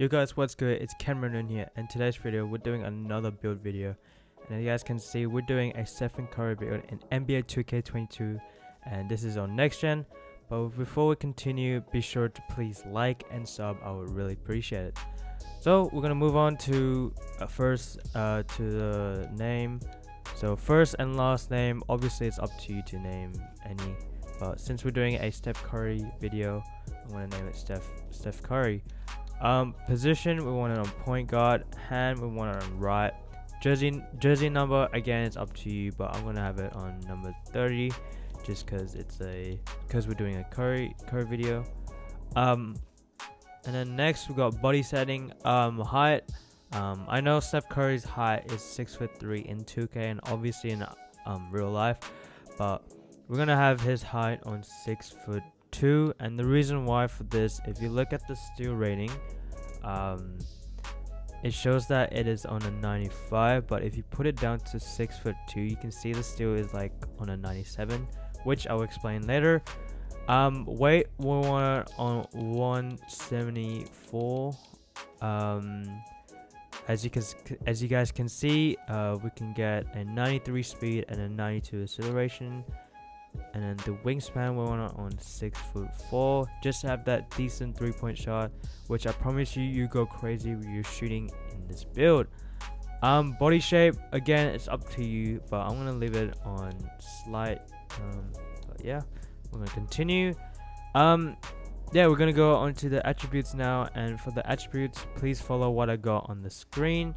Yo guys, what's good? It's Cameron here, and today's video we're doing another build video. And as you guys can see, we're doing a Steph Curry build in NBA 2K22, and this is on next gen. But before we continue, be sure to please like and sub. I would really appreciate it. So we're gonna move on to first to the name. So first and last name, obviously it's up to you to name any. But since we're doing a Steph Curry video, I'm gonna name it Steph Curry. Position, we want it on point guard. Hand, we want it on right. Jersey number, again, it's up to you, but I'm gonna have it on number 30, just because we're doing a Curry video. And then next we got body setting. Height. I know Steph Curry's height is 6'3" in 2K and obviously in real life, but we're gonna have his height on 6'2", and the reason why for this, if you look at the steal rating, it shows that it is on a 95, but if you put it down to 6'2", you can see the steal is like on a 97, which I'll explain later. Weight, we want it on 174. As you guys can see, we can get a 93 speed and a 92 acceleration. And then the wingspan, we want it on 6'4", just to have that decent 3-point shot, which I promise you go crazy when you're shooting in this build. Body shape, again, it's up to you, but I'm gonna leave it on slight. But yeah, we're gonna continue. Yeah, we're gonna go on to the attributes now, and for the attributes, please follow what I got on the screen.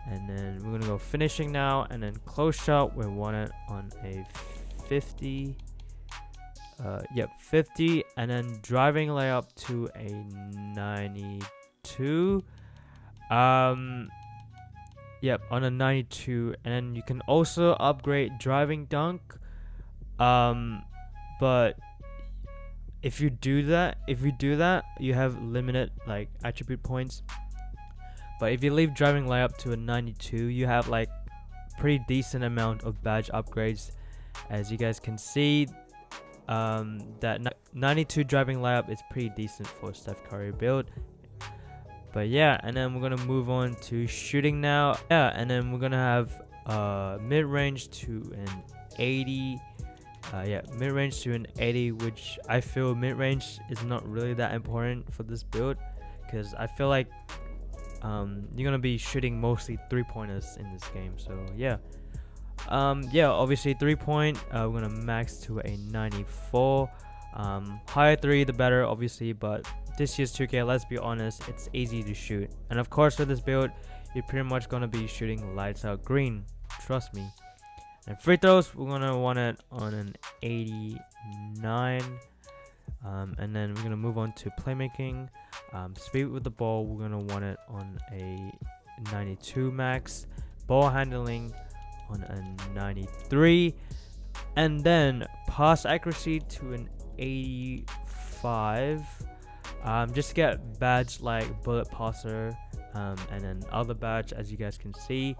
And then we're gonna go finishing now, and then close shot, we want it on a 50. 50, and then driving layup to a 92. On a 92, and then you can also upgrade driving dunk. But if you do that, you have limited like attribute points. But if you leave driving layup to a 92, you have like pretty decent amount of badge upgrades. As you guys can see, that 92 driving layup is pretty decent for Steph Curry build. But yeah, and then we're gonna move on to shooting now. Yeah, and then we're gonna have mid-range to an 80. Mid-range to an 80, which I feel mid-range is not really that important for this build, because I feel like you're gonna be shooting mostly 3-pointers in this game. So yeah. Obviously 3-point, we're gonna max to a 94. Higher 3 the better, obviously, but this year's 2K, let's be honest, it's easy to shoot. And of course with this build, you're pretty much gonna be shooting lights out green, trust me. And free throws, we're gonna want it on an 89. And then we're gonna move on to playmaking. Speed with the ball, we're gonna want it on a 92 max. Ball handling on a 93, and then pass accuracy to an 85. Just to get badge like bullet passer, and then other badge, as you guys can see,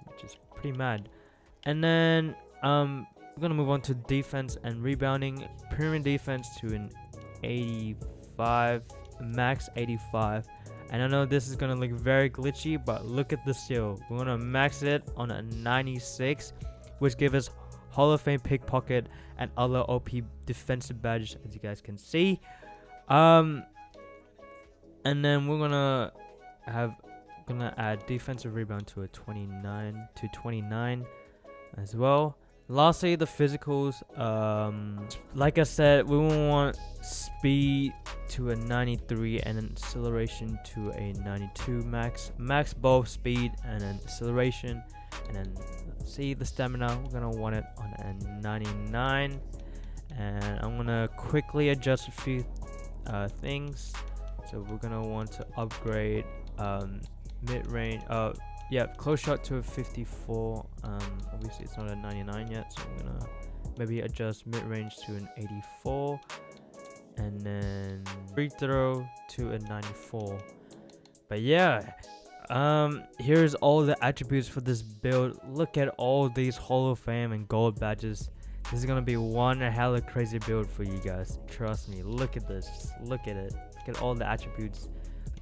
which is pretty mad. And then we're gonna move on to defense and rebounding. Premium defense to an 85, max 85. And I know this is gonna look very glitchy, but look at the steal. We're gonna max it on a 96, which gives us Hall of Fame pickpocket and other OP defensive badges, as you guys can see. And then we're gonna add defensive rebound to a 29 as well. Lastly, the physicals. Like I said, we want speed to a 93 and an acceleration to a 92 max. Max both speed and an acceleration. And then see the stamina, we're gonna want it on a 99. And I'm gonna quickly adjust a few things. So we're gonna want to upgrade mid-range. Close shot to a 54. Obviously it's not a 99 yet, so I'm gonna maybe adjust mid-range to an 84, and then free throw to a 94. But yeah, here's all the attributes for this build. Look at all these Hall of Fame and gold badges. This is gonna be one hella crazy build for you guys, trust me. Look at this, just look at it, look at all the attributes.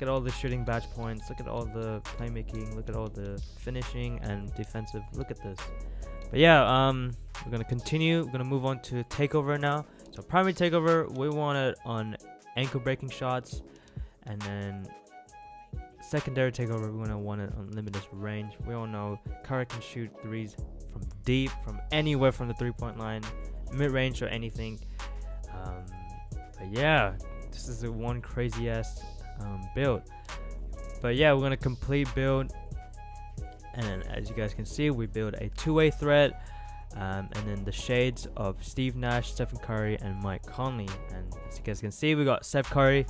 Look at all the shooting badge points. Look at all the playmaking. Look at all the finishing and defensive. Look at this. But yeah, we're gonna continue. We're gonna move on to takeover now. So primary takeover, we want it on ankle breaking shots, and then secondary takeover, we're gonna want it on limitless range. We all know Curry can shoot threes from deep, from anywhere from the 3-point line, mid range or anything. But yeah, this is a one crazy ass build. But yeah, we're gonna complete build, and then as you guys can see, we build a two-way threat, and then the shades of Steve Nash, Stephen Curry, and Mike Conley. And as you guys can see, we got Steph Curry.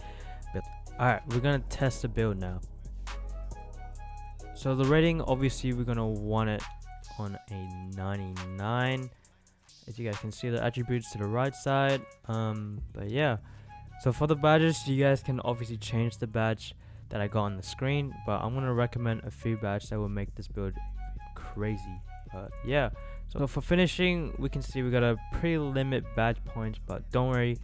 Alright, we're gonna test the build now. So the rating, obviously we're gonna want it on a 99. As you guys can see, the attributes to the right side. But yeah, so for the badges, you guys can obviously change the badge that I got on the screen, but I'm gonna recommend a few badges that will make this build crazy. But yeah, so for finishing, we can see we got a pretty limit badge points, but don't worry,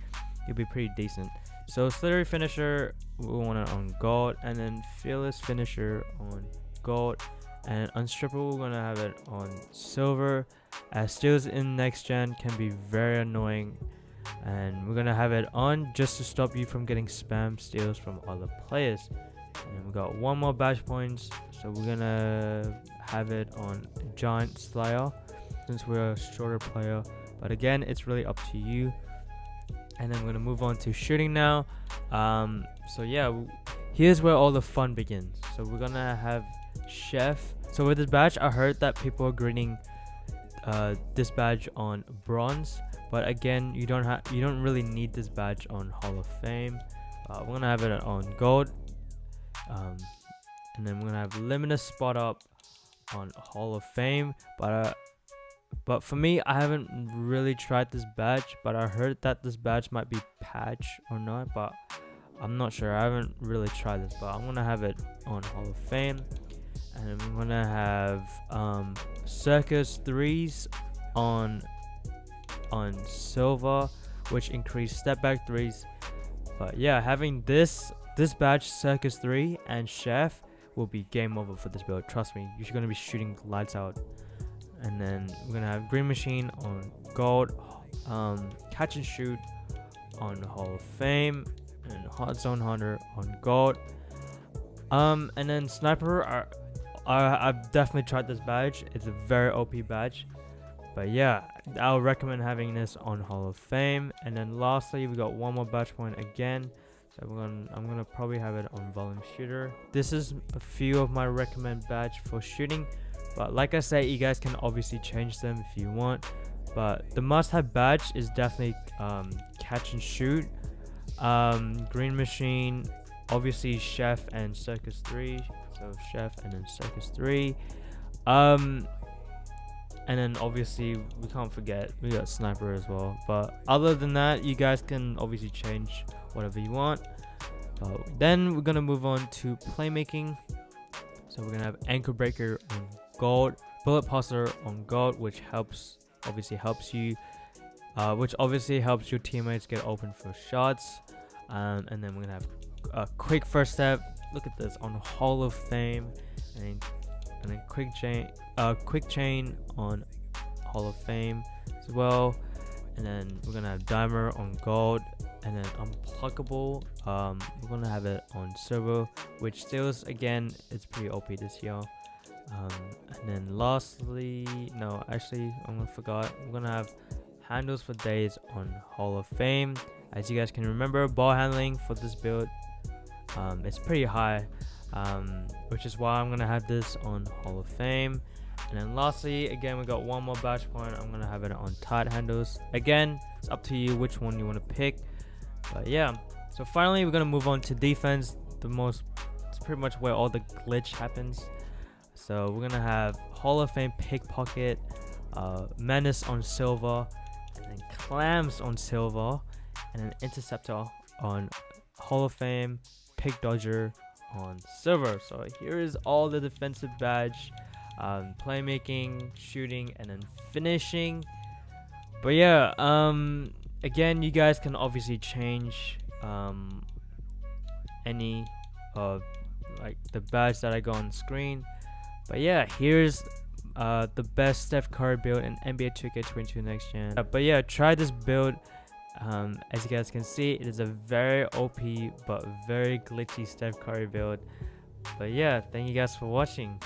you'll be pretty decent. So slithery finisher, we want it on gold, and then fearless finisher on gold, and unstrippable, we're gonna have it on silver, as steals in next gen can be very annoying, and we're gonna have it on just to stop you from getting spam steals from other players. And we got one more badge points, so we're gonna have it on giant slayer since we're a shorter player, but again, it's really up to you. And then we're gonna move on to shooting now. So yeah, here's where all the fun begins. So we're gonna have chef. So with this badge, I heard that people are grading this badge on bronze, but again, you don't really need this badge on Hall of Fame. We're gonna have it on gold, and then we're gonna have limited spot up on Hall of Fame. But for me, I haven't really tried this badge, but I heard that this badge might be patch or not, but I'm not sure. I haven't really tried this, but I'm gonna have it on Hall of Fame. And then we're gonna have circus threes on silver, which increase step back threes. But yeah, having this badge, circus 3 and chef, will be game over for this build. Trust me, you're gonna be shooting lights out. And then we're gonna have green machine on gold, catch and shoot on Hall of Fame, and hot zone hunter on gold. And then sniper, I've definitely tried this badge. It's a very OP badge. But yeah, I would recommend having this on Hall of Fame. And then lastly, we got one more badge point again. So I'm gonna probably have it on volume shooter. This is a few of my recommend badge for shooting. But like I said, you guys can obviously change them if you want. But the must-have badge is definitely catch and shoot, green machine, obviously chef and circus 3. So chef and then circus 3. And then obviously we can't forget we got sniper as well. But other than that, you guys can obviously change whatever you want. Then we're gonna move on to playmaking. So we're gonna have ankle breaker on gold, bullet passer on gold, which obviously helps you your teammates get open for shots. And then we're gonna have a quick first step. Look at this on Hall of Fame, and then quick chain on Hall of Fame as well. And then we're gonna have dimer on gold, and then unpluckable, we're gonna have it on silver, which steals again, it's pretty OP this year. And then lastly, no, actually I forgot, we're gonna have handles for days on Hall of Fame. As you guys can remember, ball handling for this build, it's pretty high, which is why I'm gonna have this on Hall of Fame. And then lastly, again, we got one more badge point. I'm gonna have it on tight handles. Again, it's up to you which one you want to pick. But yeah, so finally we're gonna move on to defense. It's pretty much where all the glitch happens. So we're gonna have Hall of Fame pickpocket, menace on silver, and then clams on silver, and then interceptor on Hall of Fame, pick dodger on silver. So here is all the defensive badge, playmaking, shooting, and then finishing. But yeah, again, you guys can obviously change any of like the badge that I got on screen. But yeah, here's the best Steph Curry build in NBA 2K22 next gen. But yeah, try this build. As you guys can see, it is a very OP but very glitchy Steph Curry build. But yeah, thank you guys for watching.